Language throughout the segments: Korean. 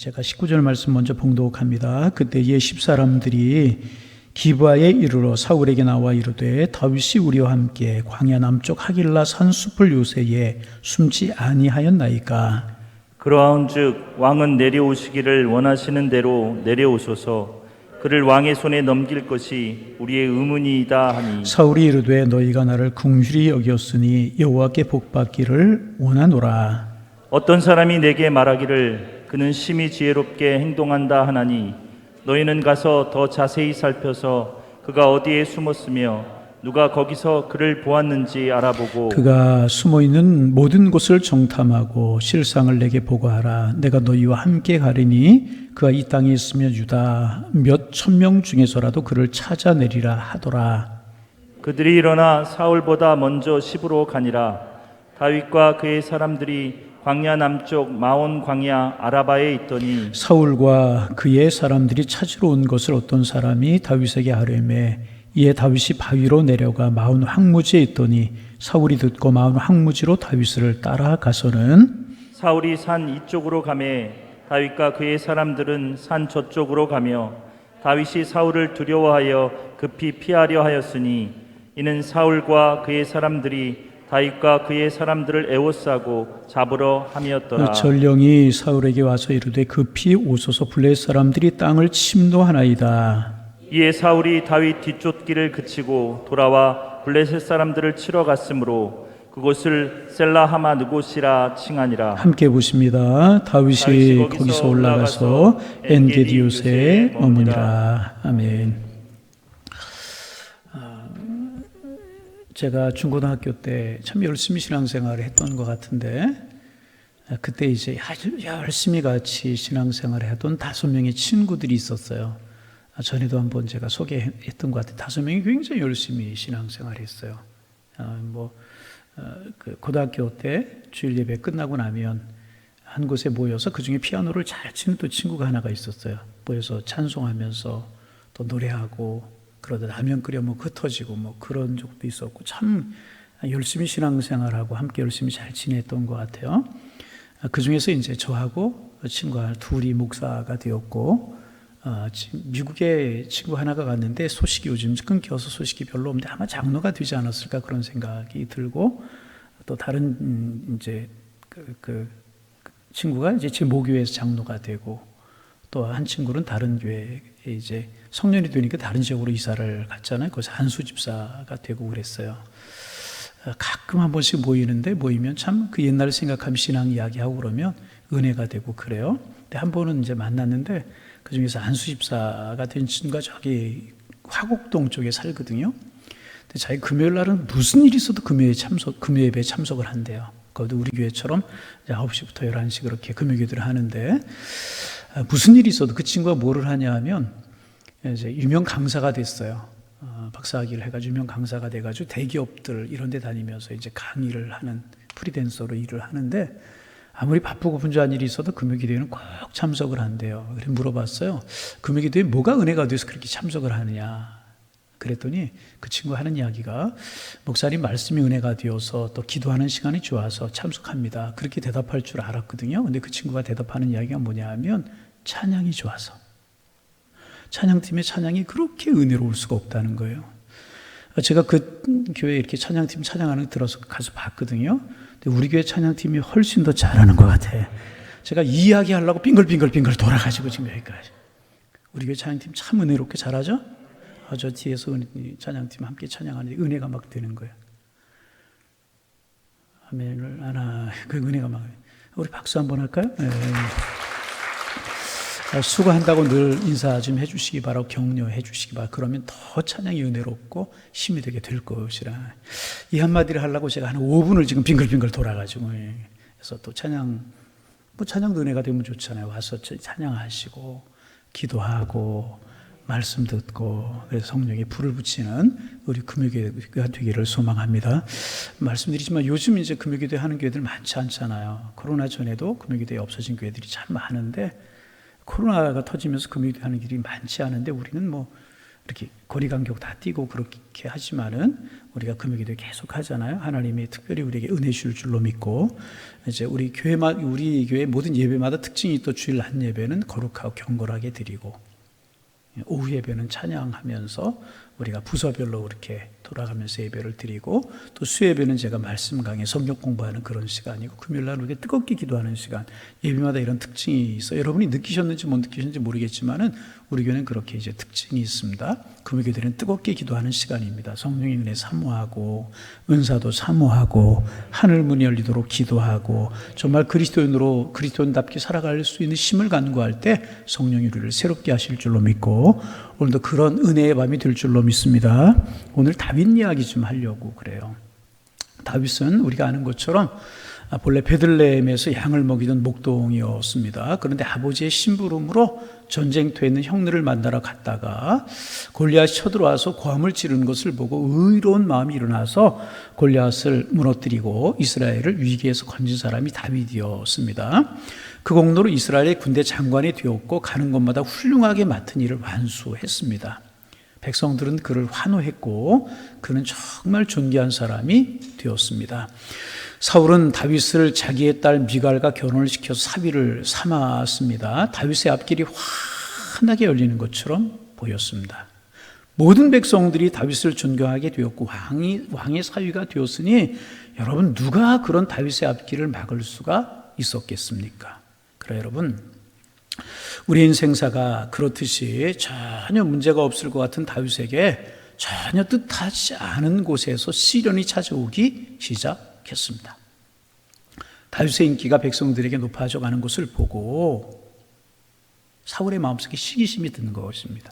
제가 19절 말씀 먼저 봉독합니다. 그때에 십사람들이 기브아에 이르러 사울에게 나와 이르되 다윗이 우리와 함께 광야 남쪽 하길라 산 숲을 요새에 숨지 아니하였나이까. 그러한즉 왕은 내려오시기를 원하시는 대로 내려오소서. 그를 왕의 손에 넘길 것이 우리의 의문이다 하니. 사울이 이르되 너희가 나를 긍휼히 여겼으니 여호와께 복받기를 원하노라. 어떤 사람이 내게 말하기를 그는 심히 지혜롭게 행동한다 하나니 너희는 가서 더 자세히 살펴서 그가 어디에 숨었으며 누가 거기서 그를 보았는지 알아보고 그가 숨어있는 모든 곳을 정탐하고 실상을 내게 보고하라. 내가 너희와 함께 가리니 그가 이 땅에 있으며 유다 몇 천 명 중에서라도 그를 찾아내리라 하더라. 그들이 일어나 사울보다 먼저 시브로 가니라. 다윗과 그의 사람들이 광야 남쪽 마온 광야 아라바에 있더니 사울과 그의 사람들이 찾으러 온 것을 어떤 사람이 다윗에게 하려매 이에 다윗이 바위로 내려가 마온 황무지에 있더니 사울이 듣고 마온 황무지로 다윗을 따라가서는 사울이 산 이쪽으로 가매 다윗과 그의 사람들은 산 저쪽으로 가며 다윗이 사울을 두려워하여 급히 피하려 하였으니 이는 사울과 그의 사람들이 다윗과 그의 사람들을 애워싸고 잡으러 함이었더라. 전령이 사울에게 와서 이르되 급히 오소서 블레셋 사람들이 땅을 침노하나이다. 이에 사울이 다윗 뒤쫓기를 그치고 돌아와 블레셋 사람들을 치러 갔으므로 그곳을 셀라하마 느곳이라 칭하니라. 함께 보십니다. 다윗이 거기서 올라가서 엔게디옷에 머무니라. 아멘. 제가 중고등학교 때 참 열심히 신앙생활을 했던 것 같은데 그때 이제 아주 열심히 같이 신앙생활을 하던 5명의 친구들이 있었어요. 전에도 한번 제가 소개했던 것 같아요. 5명이 굉장히 열심히 신앙생활을 했어요. 그 고등학교 때 주일 예배 끝나고 나면 한 곳에 모여서 그 중에 피아노를 잘 치는 또 친구가 하나가 있었어요. 모여서 찬송하면서 또 노래하고 그러다 라면 끓여 먹고 흩어지고 뭐 그런 적도 있었고 참 열심히 신앙생활하고 함께 열심히 잘 지냈던 것 같아요. 그 중에서 이제 저하고 친구가 둘이 목사가 되었고 미국에 친구 하나가 갔는데 소식이 요즘 끊겨서 소식이 별로 없는데 아마 장로가 되지 않았을까 그런 생각이 들고 또 다른 이제 그 친구가 이제 제 모교에서 장로가 되고 또 한 친구는 다른 교회에 이제 성년이 되니까 다른 지역으로 이사를 갔잖아요. 거기서 한수 집사가 되고 그랬어요. 가끔 한 번씩 모이면 참 그 옛날 생각하면 신앙 이야기하고 그러면 은혜가 되고 그래요. 근데 한 번은 이제 만났는데 그 중에서 한수 집사가 된 친구가 저기 화곡동 쪽에 살거든요. 근데 자기 금요일 날은 무슨 일이 있어도 금요 예배에 참석을 한대요. 거기도 우리 교회처럼 9시부터 11시 그렇게 금요 기도를 하는데 무슨 일이 있어도 그 친구가 뭐를 하냐 하면 이제 유명 강사가 됐어요. 박사학위를 해가지고 유명 강사가 돼가지고 대기업들 이런 데 다니면서 이제 강의를 하는 프리랜서로 일을 하는데 아무리 바쁘고 분주한 일이 있어도 금요기도에는 꼭 참석을 한대요. 그래서 물어봤어요. 금요기도에 뭐가 은혜가 돼서 그렇게 참석을 하느냐. 그랬더니 그 친구 하는 이야기가 목사님 말씀이 은혜가 되어서 또 기도하는 시간이 좋아서 참석합니다. 그렇게 대답할 줄 알았거든요. 근데 그 친구가 대답하는 이야기가 뭐냐 하면 찬양이 좋아서. 찬양팀의 찬양이 그렇게 은혜로울 수가 없다는 거예요. 제가 그 교회 이렇게 찬양팀 찬양하는 거 들어서 가서 봤거든요. 근데 우리 교회 찬양팀이 훨씬 더 잘하는 것 같아. 제가 이야기 하려고 빙글빙글 돌아가지고 지금 여기까지. 우리 교회 찬양팀 참 은혜롭게 잘하죠? 저 뒤에서 찬양팀 함께 찬양하는데 은혜가 막 되는 거예요. 아멘을 하나, 그 은혜가 막. 우리 박수 한번 할까요? 네. 수고한다고 늘 인사 좀 해주시기 바라고 격려해 주시기 바라고 그러면 더 찬양이 은혜롭고 힘이 되게 될 것이라. 이 한마디를 하려고 제가 한 5분을 지금 빙글빙글 돌아가지고 그래서 또 찬양도 은혜가 되면 좋잖아요. 와서 찬양하시고 기도하고 말씀 듣고 그래서 성령에 불을 붙이는 우리 금요교회가 되기를 소망합니다. 말씀드리지만 요즘 이제 금요교회 하는 교회들 많지 않잖아요. 코로나 전에도 금요교회에 없어진 교회들이 참 많은데 코로나가 터지면서 금요교회 하는 길이 많지 않은데 우리는 뭐 이렇게 거리간격 다 띄고 그렇게 하지만은 우리가 금요기도 계속 하잖아요. 하나님이 특별히 우리에게 은혜 주실 줄로 믿고 이제 우리 교회 모든 예배마다 특징이 또 주일 낮 예배는 거룩하고 경건하게 드리고 오후 예배는 찬양하면서 우리가 부서별로 이렇게 돌아가면서 예배를 드리고 또 수예배는 제가 말씀 강의 성경 공부하는 그런 시간이고 금요일날 우리가 뜨겁게 기도하는 시간 예배마다 이런 특징이 있어요. 여러분이 느끼셨는지 못 느끼셨는지 모르겠지만은 우리 교회는 그렇게 이제 특징이 있습니다. 금요일에는 뜨겁게 기도하는 시간입니다. 성령의 은혜 사모하고 은사도 사모하고 하늘 문이 열리도록 기도하고 정말 그리스도인답게 살아갈 수 있는 힘을 간구할 때 성령이 우리를 새롭게 하실 줄로 믿고 오늘도 그런 은혜의 밤이 될 줄로 믿습니다. 오늘 다윗 이야기 좀 하려고 그래요. 다윗은 우리가 아는 것처럼 본래 베들레헴에서 양을 먹이던 목동이었습니다. 그런데 아버지의 심부름으로 전쟁터에 있는 형들을 만나러 갔다가 골리앗이 쳐들어와서 고함을 지르는 것을 보고 의로운 마음이 일어나서 골리앗을 무너뜨리고 이스라엘을 위기에서 건진 사람이 다윗이었습니다. 그 공로로 이스라엘의 군대 장관이 되었고 가는 곳마다 훌륭하게 맡은 일을 완수했습니다. 백성들은 그를 환호했고 그는 정말 존귀한 사람이 되었습니다. 사울은 다윗을 자기의 딸 미갈과 결혼을 시켜서 사위를 삼았습니다. 다윗의 앞길이 환하게 열리는 것처럼 보였습니다. 모든 백성들이 다윗을 존경하게 되었고 왕의 사위가 되었으니 여러분 누가 그런 다윗의 앞길을 막을 수가 있었겠습니까? 그래 여러분 우리 인생사가 그렇듯이 전혀 문제가 없을 것 같은 다윗에게 전혀 뜻하지 않은 곳에서 시련이 찾아오기 시작했습니다. 다윗의 인기가 백성들에게 높아져 가는 것을 보고 사울의 마음속에 시기심이 드는 것입니다.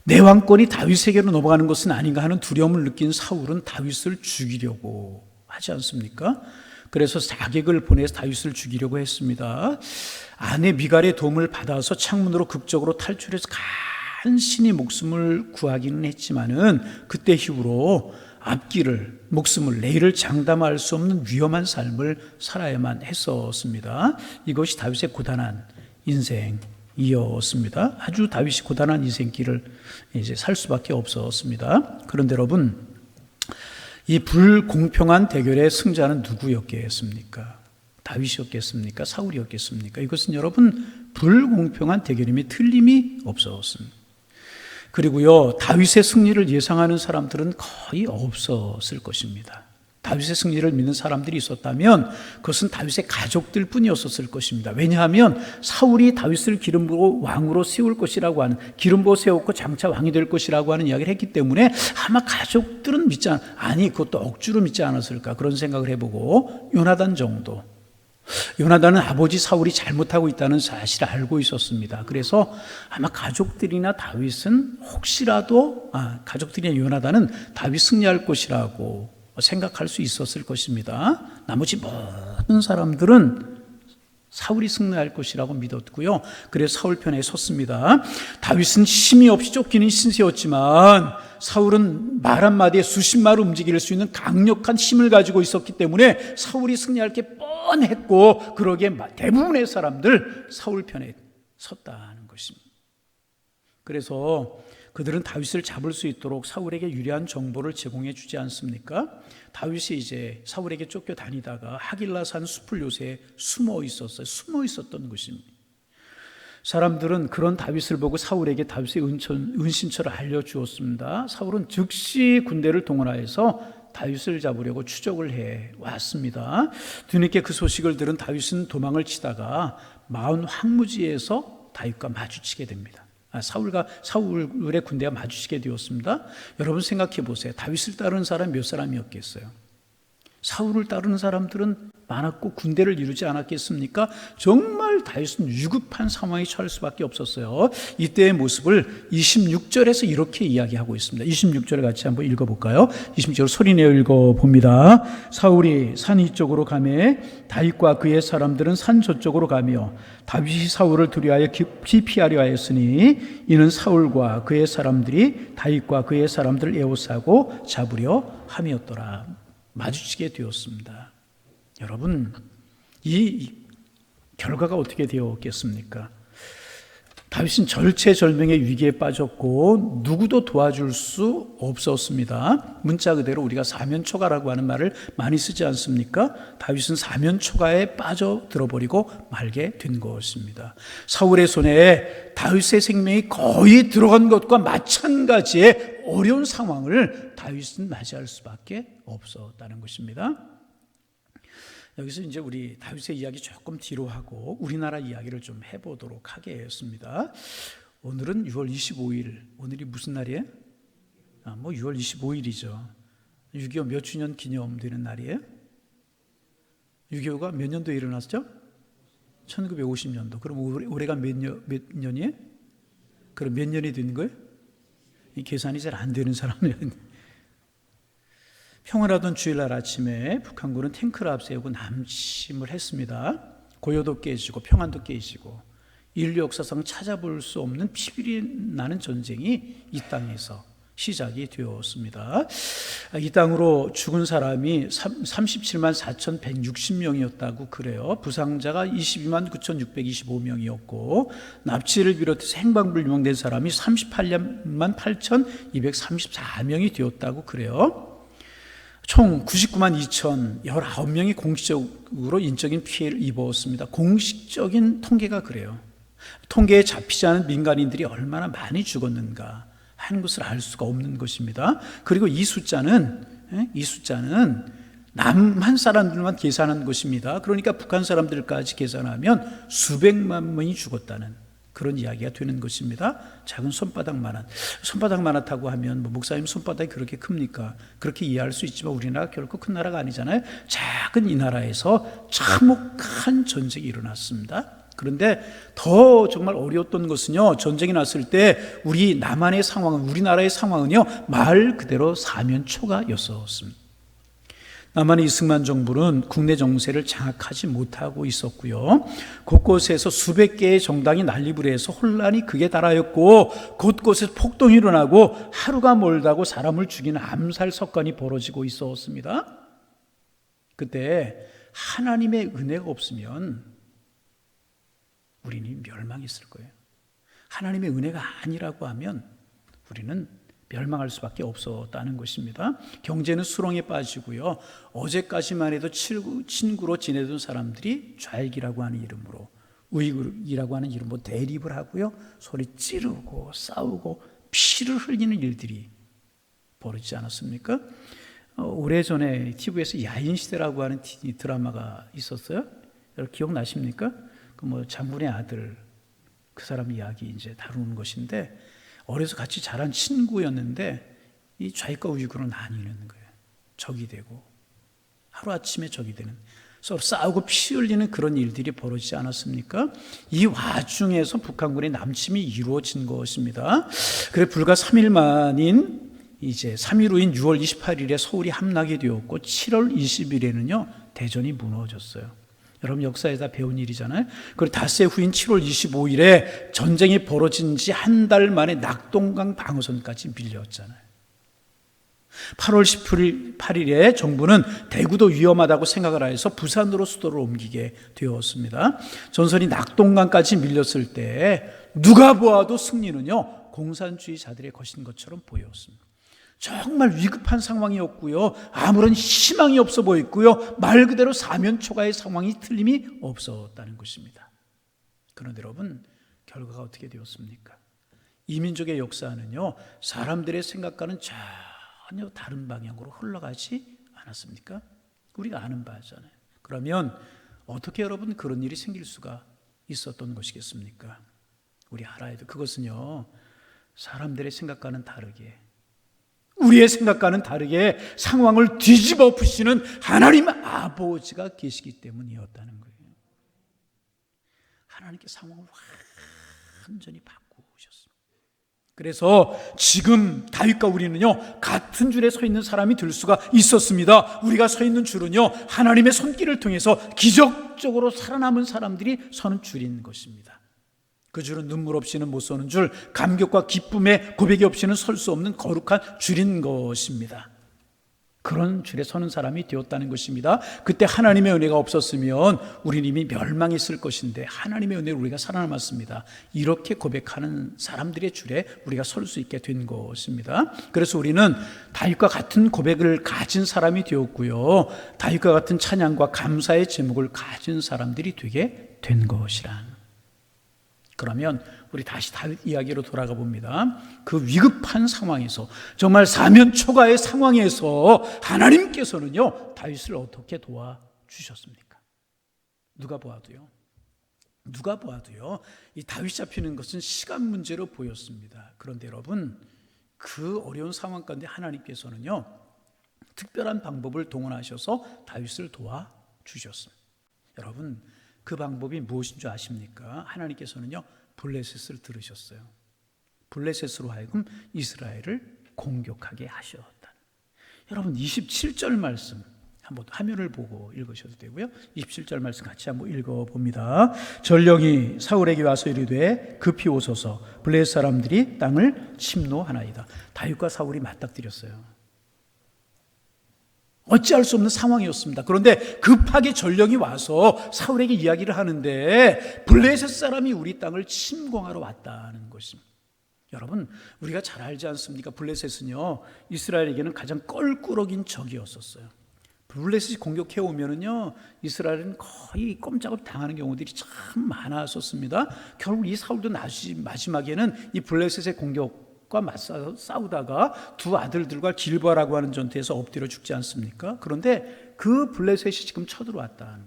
내 왕권이 다윗에게로 넘어가는 것은 아닌가 하는 두려움을 느낀 사울은 다윗을 죽이려고 하지 않습니까? 그래서 사객을 보내서 다윗을 죽이려고 했습니다. 아내 미갈의 도움을 받아서 창문으로 극적으로 탈출해서 간신히 목숨을 구하기는 했지만은 그때 이후로 앞길을 목숨을 내일을 장담할 수 없는 위험한 삶을 살아야만 했었습니다. 이것이 다윗의 고단한 인생이었습니다. 아주 다윗이 고단한 인생길을 이제 살 수밖에 없었습니다. 그런데 여러분 이 불공평한 대결의 승자는 누구였겠습니까? 다윗이었겠습니까? 사울이었겠습니까? 이것은 여러분 불공평한 대결임에 틀림이 없었습니다. 그리고요 다윗의 승리를 예상하는 사람들은 거의 없었을 것입니다. 다윗의 승리를 믿는 사람들이 있었다면 그것은 다윗의 가족들 뿐이었을 것입니다. 왜냐하면 사울이 다윗을 기름 부어 왕으로 세울 것이라고 하는 기름 부어 세웠고 장차 왕이 될 것이라고 하는 이야기를 했기 때문에 아마 가족들은 믿지 아니 그것도 억지로 믿지 않았을까 그런 생각을 해보고 요나단 정도 요나단은 아버지 사울이 잘못하고 있다는 사실을 알고 있었습니다. 그래서 아마 가족들이나 다윗은 혹시라도 가족들이나 요나단은 다윗 승리할 것이라고 생각할 수 있었을 것입니다. 나머지 모든 사람들은 사울이 승리할 것이라고 믿었고요. 그래서 사울 편에 섰습니다. 다윗은 힘이 없이 쫓기는 신세였지만 사울은 말 한마디에 수십 마를 움직일 수 있는 강력한 힘을 가지고 있었기 때문에 사울이 승리할 게 뻔했고 그러기에 대부분의 사람들 사울 편에 섰다는 것입니다. 그래서 그들은 다윗을 잡을 수 있도록 사울에게 유리한 정보를 제공해 주지 않습니까? 다윗이 이제 사울에게 쫓겨 다니다가 하길라산 숲을 요새에 숨어 있었던 것입니다. 사람들은 그런 다윗을 보고 사울에게 다윗의 은신처를 알려주었습니다. 사울은 즉시 군대를 동원하여서 다윗을 잡으려고 추적을 해 왔습니다. 뒤늦게 그 소식을 들은 다윗은 도망을 치다가 마흔 황무지에서 다윗과 마주치게 됩니다. 사울의 군대가 마주치게 되었습니다. 여러분 생각해 보세요. 다윗을 따르는 사람 몇 사람이었겠어요? 사울을 따르는 사람들은 많았고 군대를 이루지 않았겠습니까? 정말 다윗은 위급한 상황에 처할 수밖에 없었어요. 이때의 모습을 26절에서 이렇게 이야기하고 있습니다. 26절을 같이 한번 읽어볼까요? 26절 소리내어 읽어봅니다. 사울이 산 이쪽으로 가매 다윗과 그의 사람들은 산 저쪽으로 가며 다윗이 사울을 두려워하여 깊이 피하려 하였으니 이는 사울과 그의 사람들이 다윗과 그의 사람들을 에워싸고 잡으려 함이었더라. 마주치게 되었습니다. 여러분, 이 결과가 어떻게 되었겠습니까? 다윗은 절체절명의 위기에 빠졌고 누구도 도와줄 수 없었습니다. 문자 그대로 우리가 사면초가라고 하는 말을 많이 쓰지 않습니까? 다윗은 사면초가에 빠져들어버리고 말게 된 것입니다. 사울의 손에 다윗의 생명이 거의 들어간 것과 마찬가지의 어려운 상황을 다윗은 맞이할 수밖에 없었다는 것입니다. 여기서 이제 우리 다윗의 이야기 조금 뒤로 하고 우리나라 이야기를 좀 해보도록 하겠습니다. 오늘은 6월 25일. 오늘이 무슨 날이에요? 6월 25일이죠. 6.25 몇 주년 기념되는 날이에요? 6.25가 몇 년도에 일어났죠? 1950년도. 그럼 올해가 몇 년이에요? 그럼 몇 년이 된 거예요? 이 계산이 잘 안 되는 사람이에요. 평화라던 주일날 아침에 북한군은 탱크를 앞세우고 남침을 했습니다. 고요도 깨지고 평안도 깨지고 인류 역사상 찾아볼 수 없는 피비리 나는 전쟁이 이 땅에서 시작이 되었습니다. 이 땅으로 죽은 사람이 37만 4,160명이었다고 그래요. 부상자가 22만 9,625명이었고 납치를 비롯해서 행방불명된 사람이 38만 8,234명이 되었다고 그래요. 총 99만 2,019명이 공식적으로 인적인 피해를 입었습니다. 공식적인 통계가 그래요. 통계에 잡히지 않은 민간인들이 얼마나 많이 죽었는가 하는 것을 알 수가 없는 것입니다. 그리고 이 숫자는 남한 사람들만 계산한 것입니다. 그러니까 북한 사람들까지 계산하면 수백만 명이 죽었다는 그런 이야기가 되는 것입니다. 작은 손바닥만하다고 하면 목사님 손바닥이 그렇게 큽니까? 그렇게 이해할 수 있지만 우리나라 결코 큰 나라가 아니잖아요. 작은 이 나라에서 참혹한 전쟁이 일어났습니다. 그런데 더 정말 어려웠던 것은요, 전쟁이 났을 때 우리 남한의 상황은, 우리나라의 상황은요, 말 그대로 사면초가였었습니다. 남한의 이승만 정부는 국내 정세를 장악하지 못하고 있었고요. 곳곳에서 수백 개의 정당이 난립을 해서 혼란이 극에 달하였고 곳곳에서 폭동이 일어나고 하루가 멀다고 사람을 죽이는 암살 사건이 벌어지고 있었습니다. 그때 하나님의 은혜가 없으면 우리는 멸망했을 거예요. 하나님의 은혜가 아니라고 하면 우리는 멸망할 수밖에 없었다는 것입니다. 경제는 수렁에 빠지고요. 어제까지만 해도 친구로 지내던 사람들이 좌익이라고 하는 이름으로, 우이그르라고 하는 이름으로 대립을 하고요. 소리 찌르고 싸우고 피를 흘리는 일들이 벌어지지 않았습니까? 오래전에 TV에서 야인시대라고 하는 드라마가 있었어요. 여러분 기억나십니까? 장군의 아들, 그 사람 이야기 이제 다루는 것인데, 어려서 같이 자란 친구였는데 이 좌익과 우익으로 나뉘는 거예요. 적이 되고 하루아침에 적이 되는, 서로 싸우고 피 흘리는 그런 일들이 벌어지지 않았습니까? 이 와중에서 북한군의 남침이 이루어진 것입니다. 그래 불과 3일 만인 이제 3일 후인 6월 28일에 서울이 함락이 되었고 7월 20일에는요 대전이 무너졌어요. 여러분 역사에다 배운 일이잖아요. 그리고 닷새 후인 7월 25일에 전쟁이 벌어진 지 한 달 만에 낙동강 방어선까지 밀렸잖아요. 8월 18일에 정부는 대구도 위험하다고 생각을 해서 부산으로 수도를 옮기게 되었습니다. 전선이 낙동강까지 밀렸을 때 누가 보아도 승리는요 공산주의자들의 것인 것처럼 보였습니다. 정말 위급한 상황이었고요. 아무런 희망이 없어 보였고요. 말 그대로 사면초가의 상황이 틀림이 없었다는 것입니다. 그런데 여러분 결과가 어떻게 되었습니까? 이 민족의 역사는요 사람들의 생각과는 전혀 다른 방향으로 흘러가지 않았습니까? 우리가 아는 바잖아요. 그러면 어떻게 여러분 그런 일이 생길 수가 있었던 것이겠습니까? 우리 알아야 돼. 그것은요 사람들의 생각과는 다르게, 우리의 생각과는 다르게 상황을 뒤집어 푸시는 하나님 아버지가 계시기 때문이었다는 거예요. 하나님께 상황을 완전히 바꾸셨습니다. 그래서 지금 다윗과 우리는요 같은 줄에 서 있는 사람이 될 수가 있었습니다. 우리가 서 있는 줄은요 하나님의 손길을 통해서 기적적으로 살아남은 사람들이 서는 줄인 것입니다. 그 줄은 눈물 없이는 못 서는 줄, 감격과 기쁨의 고백이 없이는 설 수 없는 거룩한 줄인 것입니다. 그런 줄에 서는 사람이 되었다는 것입니다. 그때 하나님의 은혜가 없었으면 우리는 이미 멸망했을 것인데 하나님의 은혜로 우리가 살아남았습니다. 이렇게 고백하는 사람들의 줄에 우리가 설 수 있게 된 것입니다. 그래서 우리는 다윗과 같은 고백을 가진 사람이 되었고요, 다윗과 같은 찬양과 감사의 제목을 가진 사람들이 되게 된 것이란. 그러면 우리 다시 다윗 이야기로 돌아가 봅니다. 그 위급한 상황에서, 정말 사면초가의 상황에서 하나님께서는요 다윗을 어떻게 도와주셨습니까? 누가 보아도요 이 다윗 잡히는 것은 시간 문제로 보였습니다. 그런데 여러분, 그 어려운 상황 가운데 하나님께서는요 특별한 방법을 동원하셔서 다윗을 도와주셨습니다. 여러분, 그 방법이 무엇인 줄 아십니까? 하나님께서는요 블레셋을 들으셨어요. 블레셋으로 하여금 이스라엘을 공격하게 하셨다. 여러분, 27절 말씀 한번 화면을 보고 읽으셔도 되고요, 27절 말씀 같이 한번 읽어봅니다. 전령이 사울에게 와서 이르되 급히 오소서, 블레셋 사람들이 땅을 침노하나이다. 다윗과 사울이 맞닥뜨렸어요. 어찌할 수 없는 상황이었습니다. 그런데 급하게 전령이 와서 사울에게 이야기를 하는데 블레셋 사람이 우리 땅을 침공하러 왔다는 것입니다. 여러분, 우리가 잘 알지 않습니까? 블레셋은요 이스라엘에게는 가장 껄끄러긴 적이었었어요. 블레셋이 공격해 오면은요 이스라엘은 거의 꼼짝없이 당하는 경우들이 참 많았었습니다. 결국 이 사울도 마지막에는 이 블레셋의 공격과 맞서 싸우다가 두 아들들과 길보아라고 하는 전투에서 엎드려 죽지 않습니까? 그런데 그 블레셋이 지금 쳐들어왔다.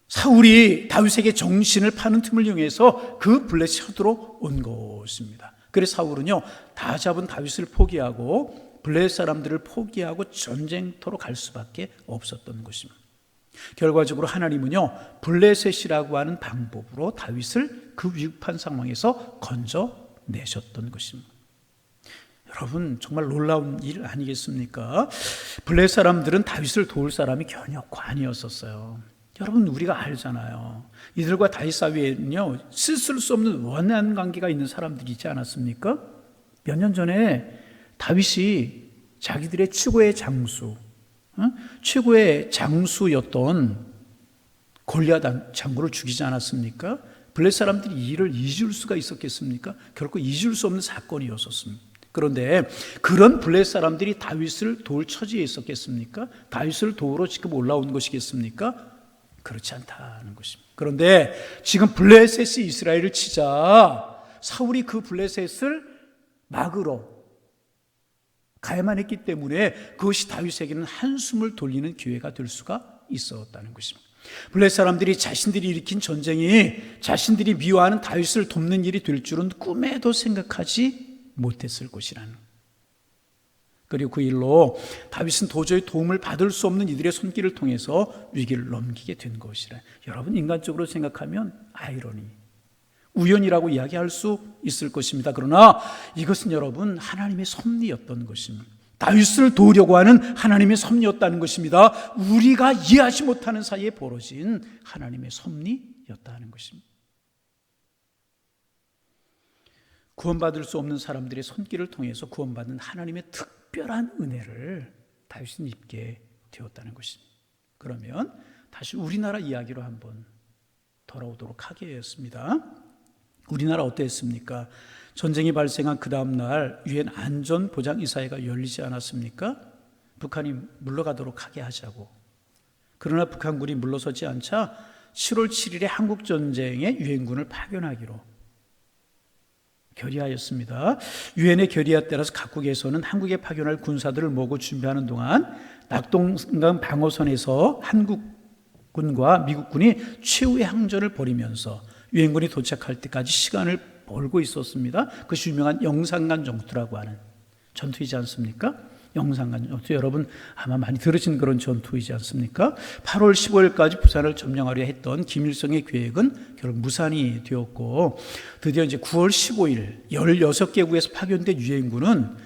사울이 다윗에게 정신을 파는 틈을 이용해서 그 블레셋이 쳐들어온 것입니다. 그래서 사울은요 다 잡은 다윗을 포기하고 블레셋 사람들을 포기하고 전쟁터로 갈 수밖에 없었던 것입니다. 결과적으로 하나님은요 블레셋이라고 하는 방법으로 다윗을 그 위급한 상황에서 건져내셨던 것입니다. 여러분, 정말 놀라운 일 아니겠습니까? 블레셋 사람들은 다윗을 도울 사람이 겨우겨우 아니었었어요. 여러분, 우리가 알잖아요. 이들과 다윗 사이에는요 쓸 수 없는 원한 관계가 있는 사람들이 있지 않았습니까? 몇 년 전에 다윗이 자기들의 최고의 장수였던 골리앗 장군을 죽이지 않았습니까? 블레셋 사람들이 이를 잊을 수가 있었겠습니까? 결코 잊을 수 없는 사건이었습니다. 그런데 그런 블레셋 사람들이 다윗을 도울 처지에 있었겠습니까? 다윗을 도우러 지금 올라온 것이겠습니까? 그렇지 않다는 것입니다. 그런데 지금 블레셋이 이스라엘을 치자 사울이 그 블레셋을 막으러 가야만 했기 때문에 그것이 다윗에게는 한숨을 돌리는 기회가 될 수가 있었다는 것입니다. 블레셋 사람들이 자신들이 일으킨 전쟁이 자신들이 미워하는 다윗을 돕는 일이 될 줄은 꿈에도 생각하지 못했을 것이라는. 그리고 그 일로 다윗은 도저히 도움을 받을 수 없는 이들의 손길을 통해서 위기를 넘기게 된 것이라. 여러분, 인간적으로 생각하면 아이러니, 우연이라고 이야기할 수 있을 것입니다. 그러나 이것은 여러분 하나님의 섭리였던 것입니다. 다윗을 도우려고 하는 하나님의 섭리였다는 것입니다. 우리가 이해하지 못하는 사이에 벌어진 하나님의 섭리였다는 것입니다. 구원받을 수 없는 사람들의 손길을 통해서 구원받는 하나님의 특별한 은혜를 다윗은 입게 되었다는 것입니다. 그러면 다시 우리나라 이야기로 한번 돌아오도록 하겠습니다. 우리나라 어땠습니까? 전쟁이 발생한 그 다음 날 유엔 안전보장이사회가 열리지 않았습니까? 북한이 물러가도록 하게 하자고. 그러나 북한군이 물러서지 않자 7월 7일에 한국전쟁에 유엔군을 파견하기로 결의하였습니다. 유엔의 결의에 따라서 각국에서는 한국에 파견할 군사들을 모으고 준비하는 동안 낙동강 방어선에서 한국군과 미국군이 최후의 항전을 벌이면서 유엔군이 도착할 때까지 시간을 벌고 있었습니다. 그것이 유명한 영산간 전투라고 하는 전투이지 않습니까? 영산간 전투, 여러분 아마 많이 들으신 그런 전투이지 않습니까? 8월 15일까지 부산을 점령하려 했던 김일성의 계획은 결국 무산이 되었고, 드디어 이제 9월 15일 16개국에서 파견된 유엔군은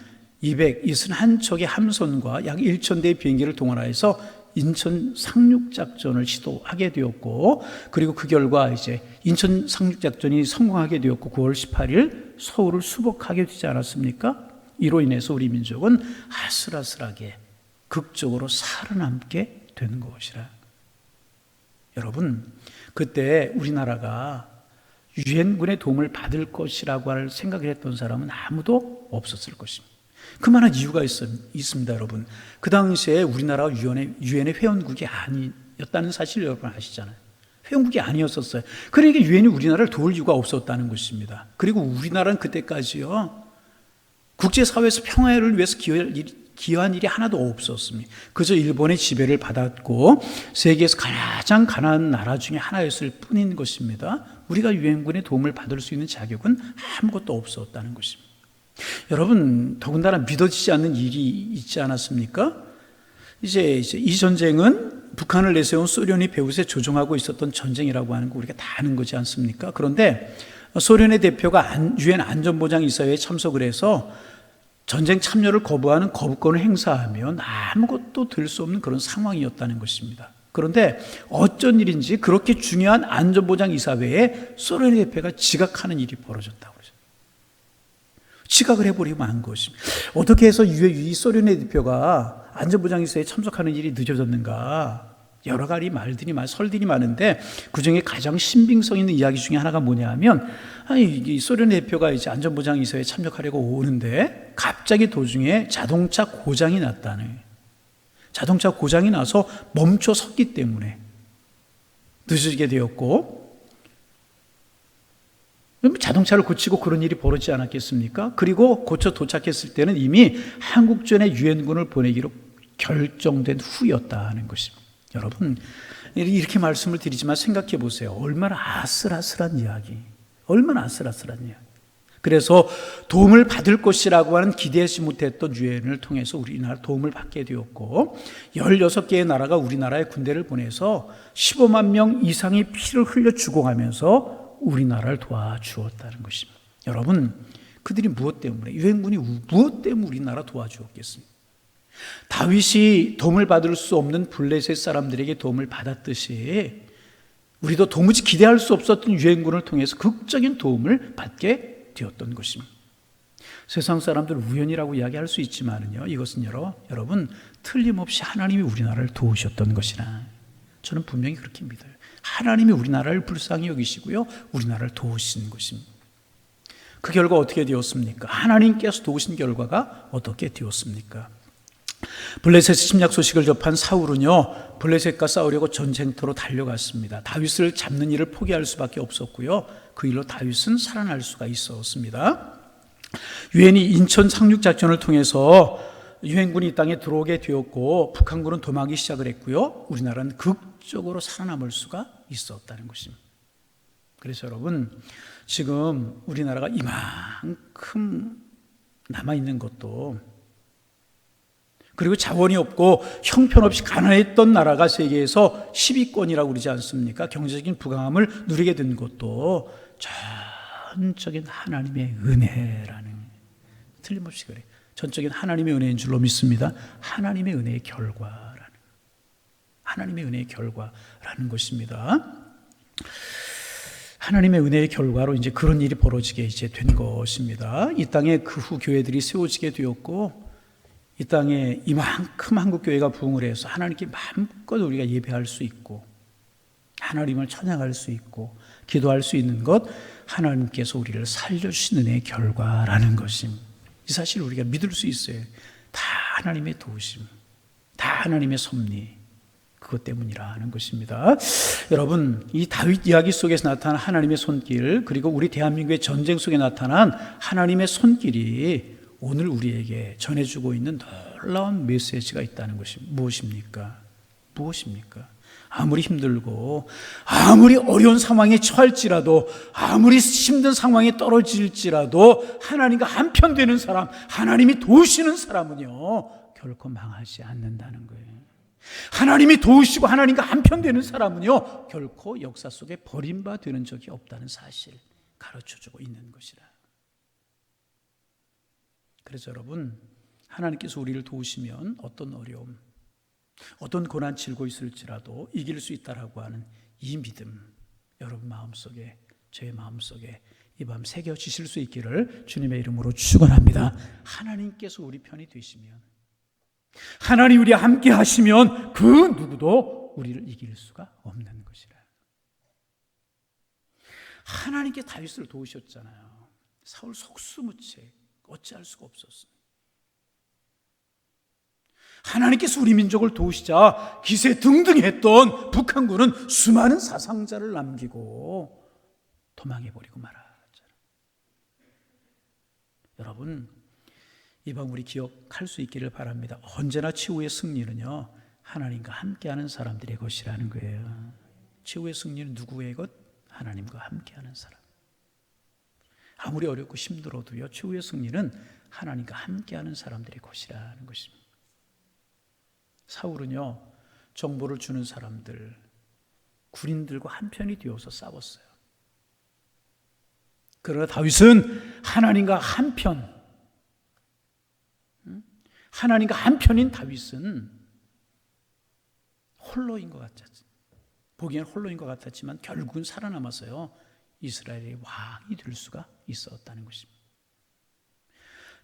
261척의 함선과 약 1,000대의 비행기를 동원하여서 인천 상륙작전을 시도하게 되었고, 그리고 그 결과 이제 인천 상륙작전이 성공하게 되었고 9월 18일 서울을 수복하게 되지 않았습니까? 이로 인해서 우리 민족은 아슬아슬하게 극적으로 살아남게 되는 것이라. 여러분, 그때 우리나라가 유엔군의 도움을 받을 것이라고 할 생각을 했던 사람은 아무도 없었을 것입니다. 그만한 이유가 있습니다, 여러분. 그 당시에 우리나라가 유엔의 회원국이 아니었다는 사실 여러분 아시잖아요. 회원국이 아니었었어요. 그러니까 유엔이 우리나라를 도울 이유가 없었다는 것입니다. 그리고 우리나라는 그때까지요, 국제사회에서 평화를 위해서 기여한 일이 하나도 없었습니다. 그저 일본의 지배를 받았고 세계에서 가장 가난한 나라 중에 하나였을 뿐인 것입니다. 우리가 유엔군의 도움을 받을 수 있는 자격은 아무것도 없었다는 것입니다. 여러분, 더군다나 믿어지지 않는 일이 있지 않았습니까? 이제 이 전쟁은 북한을 내세운 소련이 배후에 조종하고 있었던 전쟁이라고 하는 거 우리가 다 아는 거지 않습니까? 그런데 소련의 대표가 유엔 안전보장이사회에 참석을 해서 전쟁 참여를 거부하는 거부권을 행사하면 아무것도 될 수 없는 그런 상황이었다는 것입니다. 그런데 어쩐 일인지 그렇게 중요한 안전보장이사회에 소련의 대표가 지각하는 일이 벌어졌다고 그러죠. 지각을 해버리고 만 것입니다. 어떻게 해서 이 소련의 대표가 안전보장이사회에 참석하는 일이 늦어졌는가? 여러 가지 설들이 많은데 그중에 가장 신빙성 있는 이야기 중에 하나가 뭐냐 하면, 이 소련 대표가 이제 안전보장이사회에 참석하려고 오는데 갑자기 도중에 자동차 고장이 났다네. 자동차 고장이 나서 멈춰 섰기 때문에 늦어지게 되었고, 자동차를 고치고 그런 일이 벌어지지 않았겠습니까? 그리고 고쳐 도착했을 때는 이미 한국전에 유엔군을 보내기로 결정된 후였다는 것입니다. 여러분, 이렇게 말씀을 드리지만 생각해 보세요. 얼마나 아슬아슬한 이야기. 그래서 도움을 받을 것이라고 하는 기대하지 못했던 유엔을 통해서 우리나라 도움을 받게 되었고, 16개의 나라가 우리나라에 군대를 보내서 15만 명 이상이 피를 흘려 죽어가면서 우리나라를 도와주었다는 것입니다. 여러분, 그들이 무엇 때문에, 유엔군이 무엇 때문에 우리나라 도와주었겠습니까? 다윗이 도움을 받을 수 없는 블레셋 사람들에게 도움을 받았듯이 우리도 도무지 기대할 수 없었던 유엔군을 통해서 극적인 도움을 받게 되었던 것입니다. 세상 사람들 우연이라고 이야기할 수 있지만요, 이것은 여러분 틀림없이 하나님이 우리나라를 도우셨던 것이라 저는 분명히 그렇게 믿어요. 하나님이 우리나라를 불쌍히 여기시고요, 우리나라를 도우시는 것입니다. 그 결과 어떻게 되었습니까? 하나님께서 도우신 결과가 어떻게 되었습니까? 블레셋의 침략 소식을 접한 사울은요, 블레셋과 싸우려고 전쟁터로 달려갔습니다. 다윗을 잡는 일을 포기할 수밖에 없었고요, 그 일로 다윗은 살아날 수가 있었습니다. 유엔이 인천 상륙 작전을 통해서 유엔군이 이 땅에 들어오게 되었고 북한군은 도망하기 시작을 했고요, 우리나라는 극적으로 살아남을 수가 있었다는 것입니다. 그래서 여러분, 지금 우리나라가 이만큼 남아있는 것도, 그리고 자원이 없고 형편없이 가난했던 나라가 세계에서 10위권이라고 그러지 않습니까? 경제적인 부강함을 누리게 된 것도 전적인 하나님의 은혜라는, 틀림없이 그래요. 전적인 하나님의 은혜인 줄로 믿습니다. 하나님의 은혜의 결과라는 것입니다. 하나님의 은혜의 결과로 이제 그런 일이 벌어지게 이제 된 것입니다. 이 땅에 그 후 교회들이 세워지게 되었고, 이 땅에 이만큼 한국교회가 부흥을 해서 하나님께 마음껏 우리가 예배할 수 있고 하나님을 찬양할 수 있고 기도할 수 있는 것, 하나님께서 우리를 살려주신 은혜의 결과라는 것입니다. 이 사실을 우리가 믿을 수 있어요. 다 하나님의 도우심, 다 하나님의 섭리, 그것 때문이라는 것입니다. 여러분, 이 다윗 이야기 속에서 나타난 하나님의 손길, 그리고 우리 대한민국의 전쟁 속에 나타난 하나님의 손길이 오늘 우리에게 전해주고 있는 놀라운 메시지가 있다는 것이 무엇입니까? 아무리 힘들고 아무리 어려운 상황에 처할지라도, 아무리 힘든 상황에 떨어질지라도 하나님과 한편 되는 사람, 하나님이 도우시는 사람은요 결코 망하지 않는다는 거예요. 하나님이 도우시고 하나님과 한편 되는 사람은요 결코 역사 속에 버림받는 적이 없다는 사실 가르쳐주고 있는 것이라. 그래서 여러분, 하나님께서 우리를 도우시면 어떤 어려움, 어떤 고난 치르고 있을지라도 이길 수 있다라고 하는 이 믿음, 여러분 마음속에, 제 마음속에 이 밤 새겨지실 수 있기를 주님의 이름으로 축원합니다. 하나님께서 우리 편이 되시면, 하나님 우리와 함께 하시면 그 누구도 우리를 이길 수가 없는 것이라. 하나님께 다윗을 도우셨잖아요. 사울 속수무책 어찌할 수가 없었습니다. 하나님께서 우리 민족을 도우시자 기세등등했던 북한군은 수많은 사상자를 남기고 도망해버리고 말았잖아요. 여러분, 이 밤 우리 기억할 수 있기를 바랍니다. 언제나 최후의 승리는요, 하나님과 함께하는 사람들의 것이라는 거예요. 최후의 승리는 누구의 것? 하나님과 함께하는 사람. 아무리 어렵고 힘들어도요, 최후의 승리는 하나님과 함께하는 사람들의 것이라는 것입니다. 사울은요, 정보를 주는 사람들, 군인들과 한편이 되어서 싸웠어요. 그러나 다윗은 하나님과 한편, 하나님과 한편인 다윗은 홀로인 것 같았지. 보기엔 홀로인 것 같았지만 결국은 살아남아서요, 이스라엘의 왕이 될 수가 있었다는 것입니다.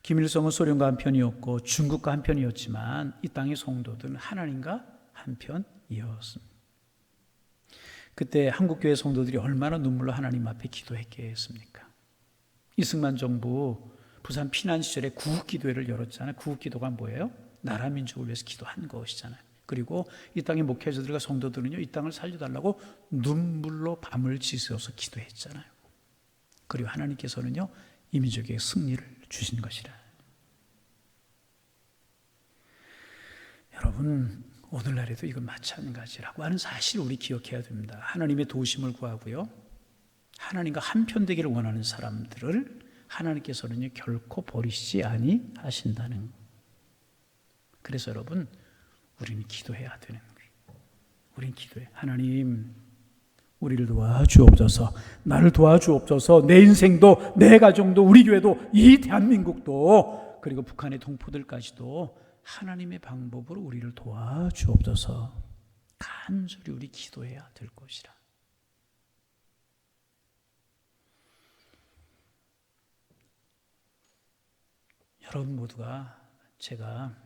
김일성은 소련과 한편이었고 중국과 한편이었지만 이 땅의 성도들은 하나님과 한편이었습니다. 그때 한국교회 성도들이 얼마나 눈물로 하나님 앞에 기도했겠습니까? 이승만 정부 부산 피난 시절에 구국기도회를 열었잖아요. 구국기도가 뭐예요? 나라 민족을 위해서 기도한 것이잖아요. 그리고 이 땅의 목회자들과 성도들은요, 이 땅을 살려달라고 눈물로 밤을 지새워서 기도했잖아요. 그리고 하나님께서는요, 이 민족에게 승리를 주신 것이라. 여러분, 오늘날에도 이건 마찬가지라고 하는 사실을 우리 기억해야 됩니다. 하나님의 도우심을 구하고요, 하나님과 한편 되기를 원하는 사람들을 하나님께서는요, 결코 버리시지 아니하신다는. 그래서 여러분, 우리는 기도해야 되는 거예요. 우리는 기도해. 하나님, 우리를 도와주옵소서. 나를 도와주옵소서. 내 인생도, 내 가정도, 우리 교회도, 이 대한민국도, 그리고 북한의 동포들까지도 하나님의 방법으로 우리를 도와주옵소서. 간절히 우리 기도해야 될 것이라. 여러분 모두가 제가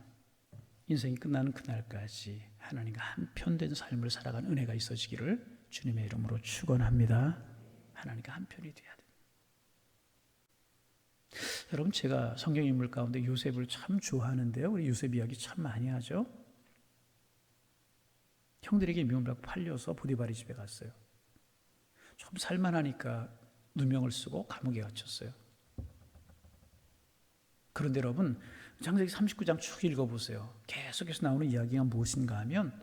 인생이 끝나는 그날까지 하나님과 한편된 삶을 살아가는 은혜가 있어지기를 주님의 이름으로 축원합니다. 하나님과 한편이 돼야 돼요. 여러분, 제가 성경 인물 가운데 요셉을 참 좋아하는데요. 우리 요셉 이야기 참 많이 하죠. 형들에게 미움받고 팔려서 보디발의 집에 갔어요. 좀 살만하니까 누명을 쓰고 감옥에 갇혔어요. 그런데 여러분, 창세기 39장 쭉 읽어보세요. 계속해서 나오는 이야기가 무엇인가 하면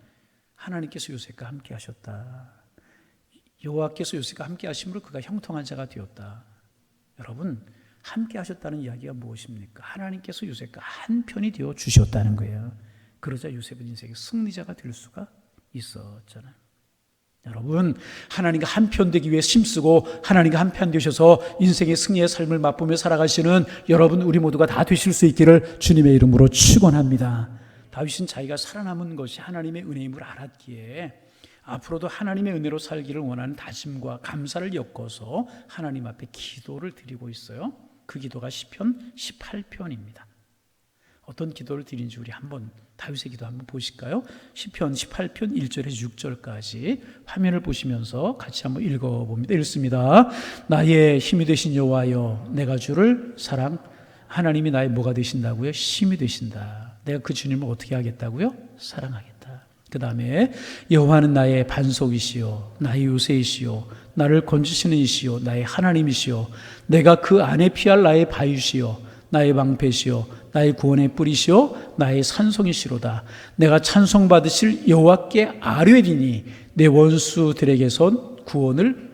하나님께서 요셉과 함께 하셨다. 여호와께서 요셉과 함께 하심으로 그가 형통한 자가 되었다. 여러분, 함께 하셨다는 이야기가 무엇입니까? 하나님께서 요셉과 한편이 되어 주셨다는 거예요. 그러자 요셉은 인생의 승리자가 될 수가 있었잖아요. 여러분, 하나님과 한편 되기 위해 힘쓰고 하나님과 한편 되셔서 인생의 승리의 삶을 맛보며 살아가시는 여러분, 우리 모두가 다 되실 수 있기를 주님의 이름으로 축원합니다. 다윗은 자기가 살아남은 것이 하나님의 은혜임을 알았기에 앞으로도 하나님의 은혜로 살기를 원하는 다짐과 감사를 엮어서 하나님 앞에 기도를 드리고 있어요. 그 기도가 시편 18편입니다. 어떤 기도를 드린지 우리 한번 다윗의 기도 한번 보실까요? 시편 18편 1절에서 6절까지 화면을 보시면서 같이 한번 읽어봅니다. 읽습니다. 나의 힘이 되신 여호와여, 내가 주를 하나님이 나의 뭐가 되신다고요? 힘이 되신다. 내가 그 주님을 어떻게 하겠다고요? 사랑하겠다. 그 다음에 여호와는 나의 반석이시요 나의 요새이시요 나를 건지시는 이시요 나의 하나님이시요 내가 그 안에 피할 나의 바위시요 나의 방패시요 나의 구원의 뿌리시요 나의 산성이시로다. 내가 찬송받으실 여호와께 아뢰리니 내 원수들에게선 구원을.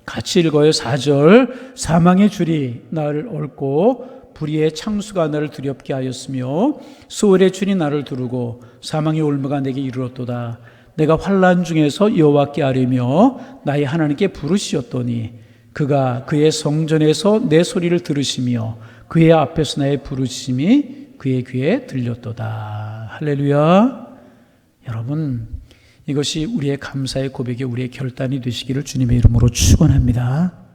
같이 읽어요. 4절. 사망의 줄이 나를 얽고 불의의 창수가 나를 두렵게 하였으며 수월의 줄이 나를 두르고 사망의 올무가 내게 이르렀도다. 내가 환난 중에서 여호와께 아뢰며 나의 하나님께 부르시었더니 그가 그의 성전에서 내 소리를 들으시며 그의 앞에서 나의 부르심이 그의 귀에 들렸도다. 할렐루야. 여러분, 이것이 우리의 감사의 고백이 우리의 결단이 되시기를 주님의 이름으로 축원합니다.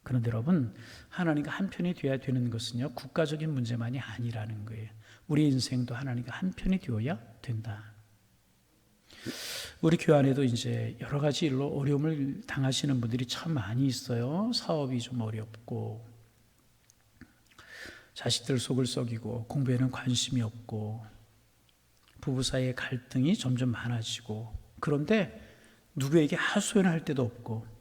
그런데 여러분, 하나님과 한편이 되어야 되는 것은요, 국가적인 문제만이 아니라는 거예요. 우리 인생도 하나님과 한편이 되어야 된다. 우리 교회 안에도 이제 여러 가지 일로 어려움을 당하시는 분들이 참 많이 있어요. 사업이 좀 어렵고, 자식들 속을 썩이고, 공부에는 관심이 없고, 부부 사이의 갈등이 점점 많아지고, 그런데 누구에게 하소연할 데도 없고,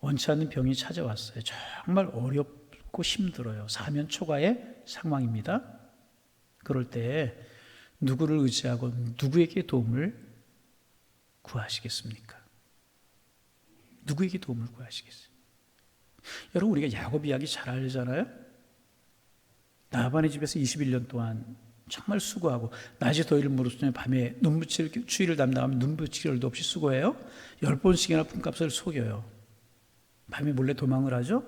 원치 않는 병이 찾아왔어요. 정말 어렵고 힘들어요. 사면 초과의 상황입니다. 그럴 때 누구를 의지하고 누구에게 도움을 구하시겠습니까? 누구에게 도움을 구하시겠어요? 여러분, 우리가 야곱 이야기 잘 알잖아요. 라반의 집에서 21년 동안 정말 수고하고, 낮에 더위를 무릅쓰며 밤에 추위를 담당하면 눈 붙일 일도 없이 수고해요. 10번씩이나 품값을 속여요. 밤에 몰래 도망을 하죠.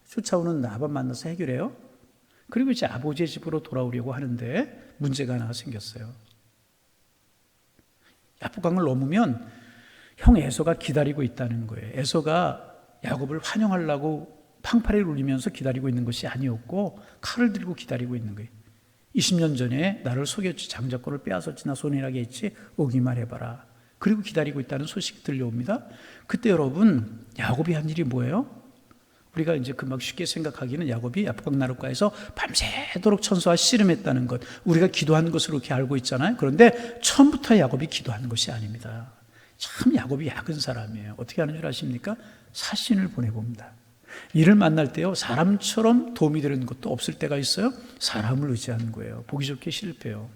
쫓아오는 라반 만나서 해결해요. 그리고 이제 아버지의 집으로 돌아오려고 하는데 문제가 하나 생겼어요. 야복강을 넘으면 형 에서가 기다리고 있다는 거예요. 에서가 야곱을 환영하려고 팡파레를 울리면서 기다리고 있는 것이 아니었고, 칼을 들고 기다리고 있는 거예요. 20년 전에 나를 속였지, 장자권을 빼앗았지, 나 손해나게 했지, 오기만 해봐라. 그리고 기다리고 있다는 소식이 들려옵니다. 그때 여러분, 야곱이 한 일이 뭐예요? 우리가 이제 금방 쉽게 생각하기는 야곱이 야복강 나룻가에서 밤새도록 천사와 씨름했다는 것, 우리가 기도한 것으로 이렇게 알고 있잖아요. 그런데 처음부터 야곱이 기도한 것이 아닙니다. 참 야곱이 약은 사람이에요. 어떻게 하는 줄 아십니까? 사신을 보내봅니다. 이를 만날 때요, 사람처럼 도움이 되는 것도 없을 때가 있어요. 사람을 의지하는 거예요. 보기 좋게 실패해요.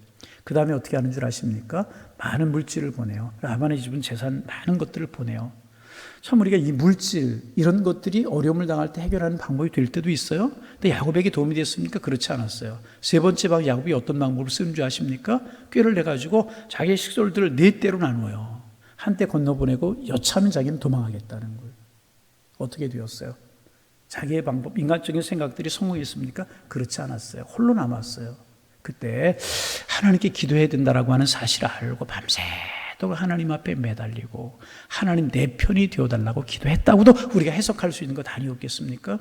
그 다음에 어떻게 하는 줄 아십니까? 많은 물질을 보내요. 라반의 집은 재산 많은 것들을 보내요. 참 우리가 이 물질, 이런 것들이 어려움을 당할 때 해결하는 방법이 될 때도 있어요. 근데 야곱에게 도움이 됐습니까? 그렇지 않았어요. 세 번째 방 야곱이 어떤 방법을 쓰는 줄 아십니까? 꾀를 내가지고 자기의 식솔들을 네 대로 나누어요. 한때 건너보내고 여차하면 자기는 도망하겠다는 거예요. 어떻게 되었어요? 자기의 방법, 인간적인 생각들이 성공했습니까? 그렇지 않았어요. 홀로 남았어요. 그때 하나님께 기도해야 된다라고 하는 사실을 알고 밤새도록 하나님 앞에 매달리고 하나님 내 편이 되어달라고 기도했다고도 우리가 해석할 수 있는 것 아니었겠습니까?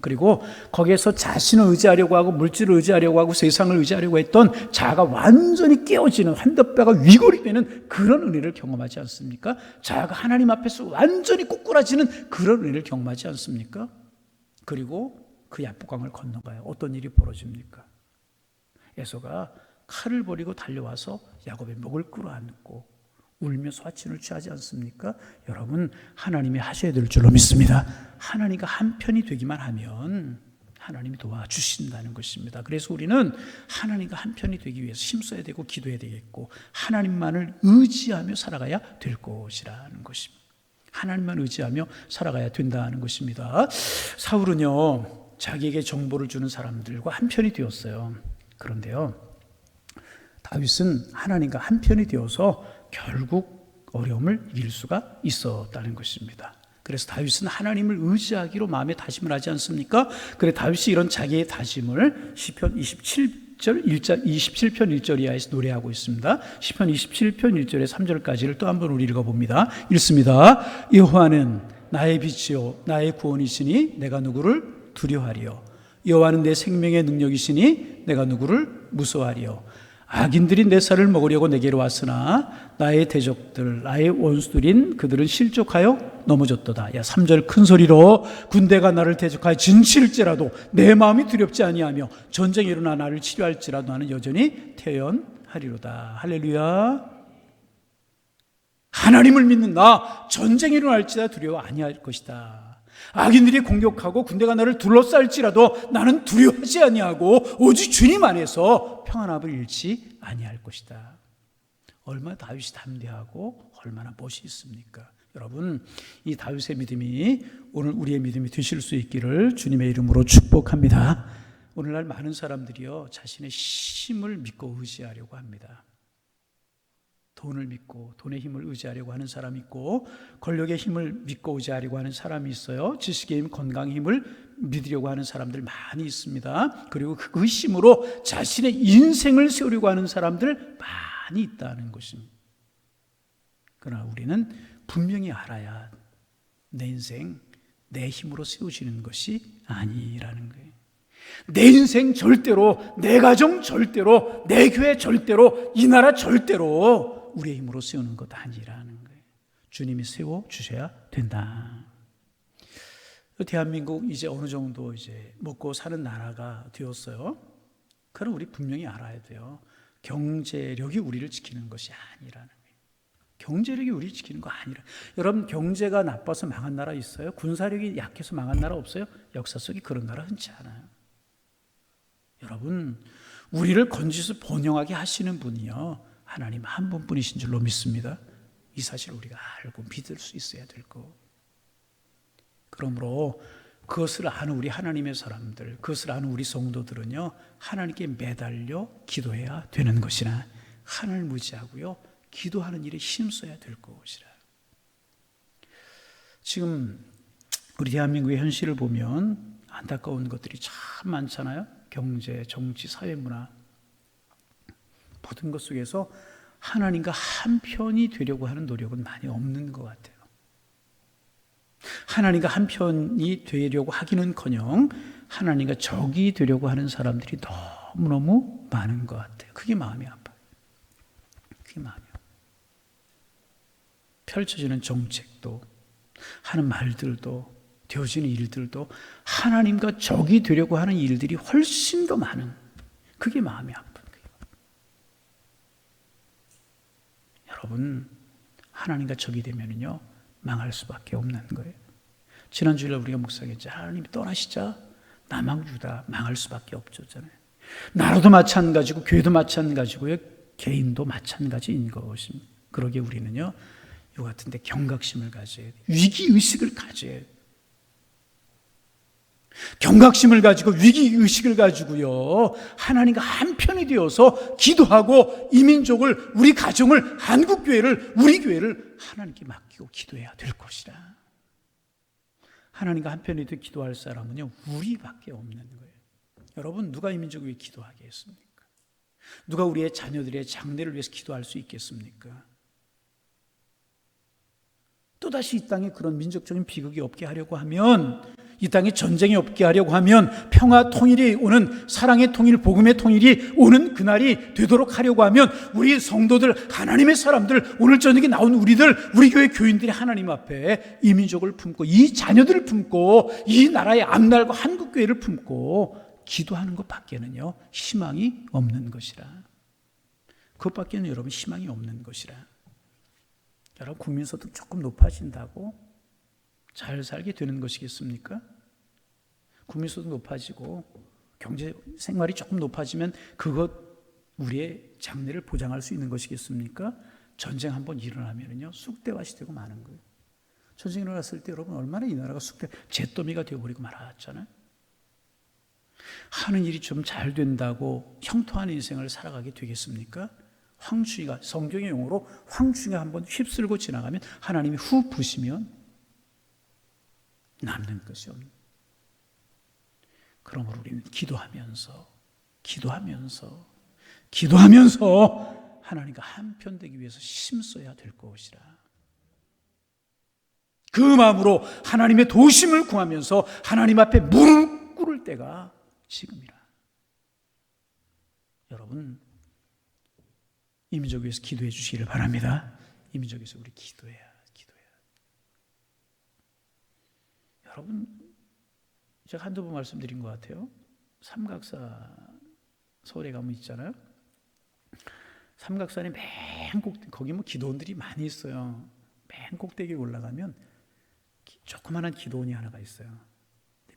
그리고 거기에서 자신을 의지하려고 하고 물질을 의지하려고 하고 세상을 의지하려고 했던 자아가 완전히 깨어지는, 한뼘뼈가 위골이 되는 그런 은혜를 경험하지 않습니까? 자아가 하나님 앞에서 완전히 꼬꾸라지는 그런 은혜를 경험하지 않습니까? 그리고 그 야복강을 건너가요. 어떤 일이 벌어집니까? 에서가 칼을 버리고 달려와서 야곱의 목을 끌어안고 울며 화친을 취하지 않습니까? 여러분, 하나님이 하셔야 될 줄로 믿습니다. 하나님과 한편이 되기만 하면 하나님이 도와주신다는 것입니다. 그래서 우리는 하나님과 한편이 되기 위해서 힘써야 되고 기도해야 되겠고, 하나님만을 의지하며 살아가야 될 것이라는 것입니다. 하나님만 의지하며 살아가야 된다는 것입니다. 사울은요, 자기에게 정보를 주는 사람들과 한편이 되었어요. 그런데요, 다윗은 하나님과 한편이 되어서 결국 어려움을 이길 수가 있었다는 것입니다. 그래서 다윗은 하나님을 의지하기로 마음에 다짐을 하지 않습니까? 그래 다윗이 이런 자기의 다짐을 시편 27편 1절 이하에서 노래하고 있습니다. 시편 27편 1절에 3절까지를 또 한번 우리 읽어봅니다. 읽습니다. 여호와는 나의 빛이요 나의 구원이시니 내가 누구를 두려워하리요. 여호와는 내 생명의 능력이시니 내가 누구를 무서워하리요. 악인들이 내 살을 먹으려고 내게로 왔으나 나의 대적들, 나의 원수들인 그들은 실족하여 넘어졌도다. 야, 3절 큰 소리로 군대가 나를 대적하여 진칠지라도 내 마음이 두렵지 아니하며 전쟁이 일어나 나를 치료할지라도 나는 여전히 태연하리로다. 할렐루야. 하나님을 믿는 나 전쟁이 일어날지라 두려워 아니할 것이다. 악인들이 공격하고 군대가 나를 둘러쌀지라도 나는 두려워하지 아니하고 오직 주님 안에서 평안함을 잃지 아니할 것이다. 얼마나 다윗이 담대하고 얼마나 멋이 있습니까? 여러분, 이 다윗의 믿음이 오늘 우리의 믿음이 되실 수 있기를 주님의 이름으로 축복합니다. 오늘날 많은 사람들이요, 자신의 힘을 믿고 의지하려고 합니다. 돈을 믿고 돈의 힘을 의지하려고 하는 사람이 있고, 권력의 힘을 믿고 의지하려고 하는 사람이 있어요. 지식의 힘, 건강의 힘을 믿으려고 하는 사람들 많이 있습니다. 그리고 그 힘으로 자신의 인생을 세우려고 하는 사람들 많이 있다는 것입니다. 그러나 우리는 분명히 알아야 내 인생 내 힘으로 세워지는 것이 아니라는 거예요. 내 인생 절대로, 내 가정 절대로, 내 교회 절대로, 이 나라 절대로 우리의 힘으로 세우는 것 아니라는 거예요. 주님이 세워주셔야 된다. 대한민국 이제 어느 정도 이제 먹고 사는 나라가 되었어요. 그럼 우리 분명히 알아야 돼요. 경제력이 우리를 지키는 것이 아니라는 거예요. 경제력이 우리를 지키는 거 아니라. 여러분, 경제가 나빠서 망한 나라 있어요? 군사력이 약해서 망한 나라 없어요? 역사 속에 그런 나라 흔치 않아요. 여러분, 우리를 건지서 번영하게 하시는 분이요, 하나님 한 분뿐이신 줄로 믿습니다. 이 사실을 우리가 알고 믿을 수 있어야 될 거. 그러므로 그것을 아는 우리 하나님의 사람들, 그것을 아는 우리 성도들은요, 하나님께 매달려 기도해야 되는 것이나 하나님을 무지하고요, 기도하는 일에 힘써야 될 것이라. 지금 우리 대한민국의 현실을 보면 안타까운 것들이 참 많잖아요. 경제, 정치, 사회, 문화, 모든 것 속에서 하나님과 한편이 되려고 하는 노력은 많이 없는 것 같아요. 하나님과 한편이 되려고 하기는커녕 하나님과 적이 되려고 하는 사람들이 너무너무 많은 것 같아요. 그게 마음이 아파요. 그게 마음이 아파요. 펼쳐지는 정책도, 하는 말들도, 되어지는 일들도 하나님과 적이 되려고 하는 일들이 훨씬 더 많은, 그게 마음이 아픈 거예요. 여러분, 하나님과 적이 되면요, 망할 수밖에 없는 거예요. 지난 주일날 우리가 묵상했죠. 하나님이 떠나시자 남왕 유다 망할 수밖에 없었잖아요. 나라도 마찬가지고 교회도 마찬가지고요, 개인도 마찬가지인 것입니다. 그러기에 우리는요, 이 같은 데 경각심을 가져야 돼요. 위기의식을 가져야 돼요. 경각심을 가지고 위기의식을 가지고요, 하나님과 한편이 되어서 기도하고 이 민족을, 우리 가정을, 한국교회를, 우리 교회를 하나님께 맡기고 기도해야 될 것이라. 하나님과 한편이 되어 기도할 사람은요, 우리밖에 없는 거예요. 여러분, 누가 이 민족을 위해 기도하겠습니까? 누가 우리의 자녀들의 장래를 위해서 기도할 수 있겠습니까? 또다시 이 땅에 그런 민족적인 비극이 없게 하려고 하면, 이 땅에 전쟁이 없게 하려고 하면, 평화 통일이 오는, 사랑의 통일, 복음의 통일이 오는 그날이 되도록 하려고 하면, 우리 성도들, 하나님의 사람들, 오늘 저녁에 나온 우리들, 우리 교회 교인들이 하나님 앞에 이 민족을 품고, 이 자녀들을 품고, 이 나라의 앞날과 한국교회를 품고 기도하는 것밖에는요, 희망이 없는 것이라. 그것밖에는 여러분 희망이 없는 것이라. 여러분, 국민소득 조금 높아진다고 잘 살게 되는 것이겠습니까? 국민소득 높아지고 경제 생활이 조금 높아지면 그것 우리의 장래를 보장할 수 있는 것이겠습니까? 전쟁 한번 일어나면요, 쑥대밭이 되고 마는 거예요. 전쟁이 일어났을 때 여러분 얼마나 이 나라가 잿더미가 되어버리고 말았잖아요. 하는 일이 좀 잘 된다고 형통한 인생을 살아가게 되겠습니까? 황충이가, 성경의 용어로 황충이가 한번 휩쓸고 지나가면, 하나님이 후 부시면 남는 것이 없는. 그러므로 우리는 기도하면서 하나님과 한편 되기 위해서 힘써야 될 것이라. 그 마음으로 하나님의 도심을 구하면서 하나님 앞에 무릎 꿇을 때가 지금이라. 여러분, 이 민족 위해서 기도해 주시기를 바랍니다. 이 민족 위해서 우리 기도해야. 여러분, 제가 한두 번 말씀드린 것 같아요. 삼각사 서울에 가면 있잖아요. 삼각산의 맨 꼭대기, 거기 뭐 기도원들이 많이 있어요. 맨 꼭대기에 올라가면 조그마한 기도원이 하나가 있어요.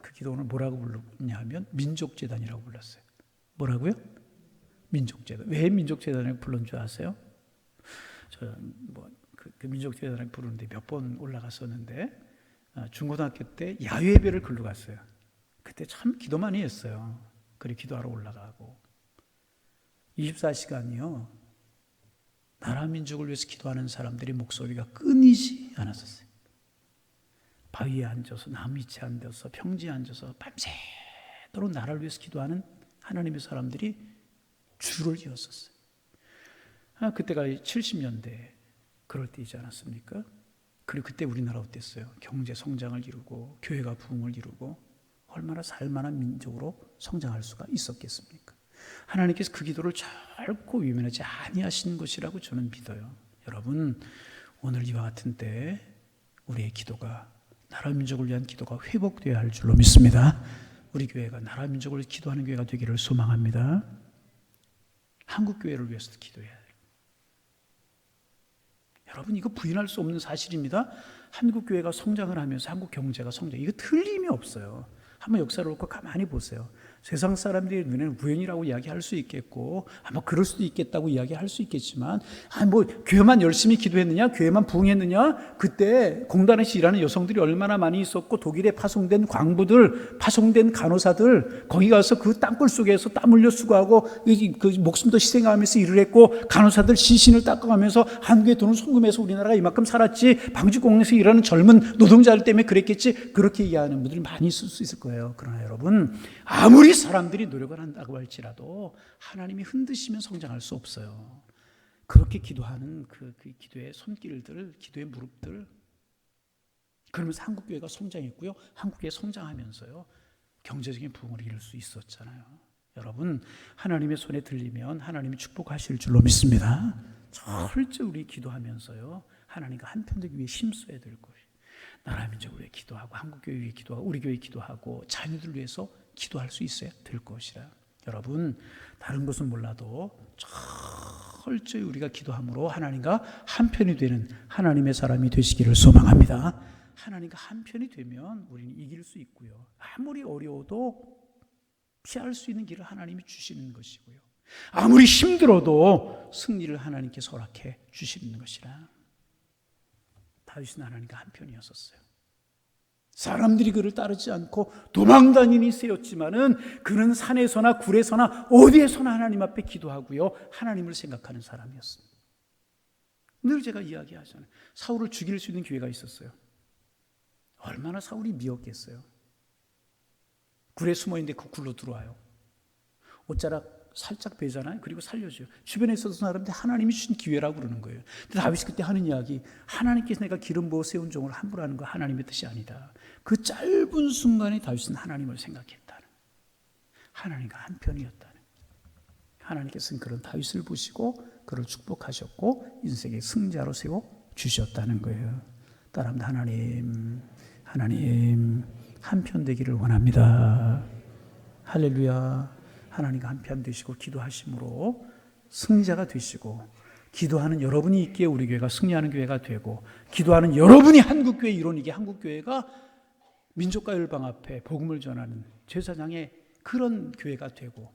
그 기도원을 뭐라고 부르냐 하면 민족재단이라고 불렀어요. 뭐라고요? 민족재단. 왜 민족재단이라고 부른 줄 아세요? 저 그 민족재단이라고 부르는데 몇 번 올라갔었는데, 중고등학교 때 야유예배를 글로 갔어요. 그때 참 기도 많이 했어요. 그리고 기도하러 올라가고 24시간이요, 나라 민족을 위해서 기도하는 사람들의 목소리가 끊이지 않았었어요. 바위에 앉아서, 나무 밑에 앉아서, 평지에 앉아서 밤새도록 나라를 위해서 기도하는 하나님의 사람들이 줄을 이었었어요. 그때가 70년대 그럴 때이지 않았습니까? 그리고 그때 우리나라 어땠어요? 경제 성장을 이루고 교회가 부흥을 이루고 얼마나 살만한 민족으로 성장할 수가 있었겠습니까? 하나님께서 그 기도를 결코 외면하지 아니하신 것이라고 저는 믿어요. 여러분, 오늘 이와 같은 때 우리의 기도가, 나라 민족을 위한 기도가 회복되어야 할 줄로 믿습니다. 우리 교회가 나라 민족을 기도하는 교회가 되기를 소망합니다. 한국 교회를 위해서도 기도해야 돼요. 여러분, 이거 부인할 수 없는 사실입니다. 한국 교회가 성장을 하면서 한국 경제가 성장, 이거 틀림이 없어요. 한번 역사를 놓고 가만히 보세요. 세상 사람들의 눈에는 우연이라고 이야기할 수 있겠고, 아마 그럴 수도 있겠다고 이야기할 수 있겠지만, 교회만 열심히 기도했느냐, 교회만 부흥했느냐, 그때 공단에서 일하는 여성들이 얼마나 많이 있었고, 독일에 파송된 광부들, 파송된 간호사들, 거기 가서 그 땅굴 속에서 땀 흘려 수고하고, 그 목숨도 희생하면서 일을 했고, 간호사들 시신을 닦아가면서 한국에 돈을 송금해서 우리나라가 이만큼 살았지, 방직공에서 일하는 젊은 노동자들 때문에 그랬겠지, 그렇게 이해하는 분들이 많이 있을 수 있을 거예요. 그러나 여러분, 아무리 사람들이 노력을 한다고 할지라도 하나님이 흔드시면 성장할 수 없어요. 그렇게 기도하는 그 기도의 손길들, 기도의 무릎들, 그러면서 한국교회가 성장했고요, 한국교회 성장하면서요 경제적인 부흥을 이룰 수 있었잖아요. 여러분, 하나님의 손에 들리면 하나님이 축복하실 줄로 믿습니다. 철저히 우리 기도하면서요 하나님과 한편 되기 위해 힘써야 될 것이에요. 나라 민족을 위해 기도하고, 한국교회 위해 기도하고, 우리 교회 기도하고, 자녀들 위해서 기도할 수 있어야 될 것이라. 여러분, 다른 것은 몰라도 철저히 우리가 기도함으로 하나님과 한편이 되는 하나님의 사람이 되시기를 소망합니다. 하나님과 한편이 되면 우리는 이길 수 있고요, 아무리 어려워도 피할 수 있는 길을 하나님이 주시는 것이고요, 아무리 힘들어도 승리를 하나님께서 허락해 주시는 것이라. 다윗은 하나님과 한편이었었어요. 사람들이 그를 따르지 않고 도망다니니 세였지만은 그는 산에서나 굴에서나 어디에서나 하나님 앞에 기도하고요, 하나님을 생각하는 사람이었습니다. 늘 제가 이야기하잖아요. 사울을 죽일 수 있는 기회가 있었어요. 얼마나 사울이 미웠겠어요. 굴에 숨어있는데 그 굴로 들어와요. 옷자락 살짝 베잖아요. 그리고 살려줘요. 주변에 있었던 사람들 하나님이 주신 기회라고 그러는 거예요. 근데 다윗이 그때 하는 이야기, 하나님께서 내가 기름 부어 세운 종을 함부로 하는 거 하나님의 뜻이 아니다. 그 짧은 순간에 다윗은 하나님을 생각했다는, 하나님과 한편이었다는, 하나님께서는 그런 다윗을 보시고 그를 축복하셨고 인생의 승자로 세워 주셨다는 거예요. 따라합니다. 하나님 한편 되기를 원합니다. 할렐루야. 하나님과 한편 되시고 기도하심으로 승자가 되시고, 기도하는 여러분이 있기에 우리 교회가 승리하는 교회가 되고, 기도하는 여러분이 한국교회 일원이기에 한국교회가 민족과 열방 앞에 복음을 전하는 제사장의 그런 교회가 되고,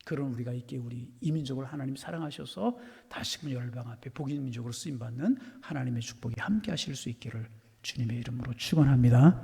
그런 우리가 있기에 우리 이 민족을 하나님 사랑하셔서 다시금 열방 앞에 복인 민족으로 쓰임받는 하나님의 축복이 함께 하실 수 있기를 주님의 이름으로 축원합니다.